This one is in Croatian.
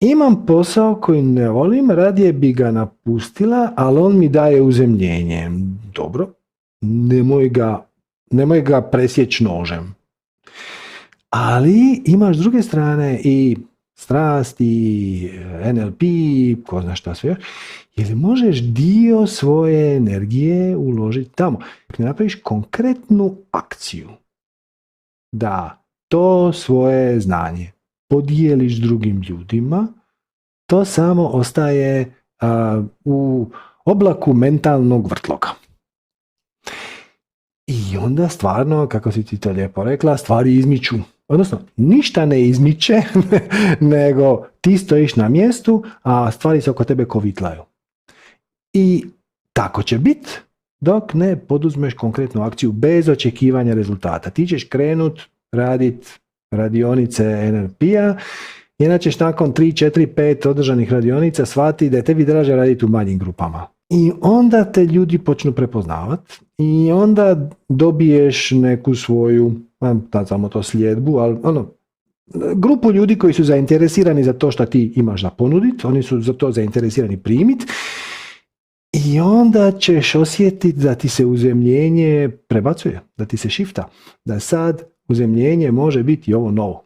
Imam posao koji ne volim, radije bi ga napustila, ali on mi daje uzemljenje. Dobro, nemoj ga presjeći nožem. Ali imaš s druge strane i strast i NLP, ko zna šta sve još, jer možeš dio svoje energije uložiti tamo. Ne napraviš konkretnu akciju da to svoje znanje podijeliš drugim ljudima, to samo ostaje u oblaku mentalnog vrtloga. I onda stvarno, kako si ti to lijepo rekla, stvari izmiču. Odnosno, ništa ne izmiče, nego ti stojiš na mjestu, a stvari se oko tebe kovitlaju. I tako će biti dok ne poduzmeš konkretnu akciju bez očekivanja rezultata. Ti ćeš krenut raditi radionice NLP-a, inače nakon 3, 4, 5 održanih radionica shvati da je tebi draže raditi u manjim grupama. I onda te ljudi počnu prepoznavati i onda dobiješ neku svoju, samo to sljedbu, ali grupu ljudi koji su zainteresirani za to što ti imaš da ponuditi, oni su za to zainteresirani primiti i onda ćeš osjetiti da ti se uzemljenje prebacuje, da ti se šifta, da sad uzemljenje može biti ovo novo.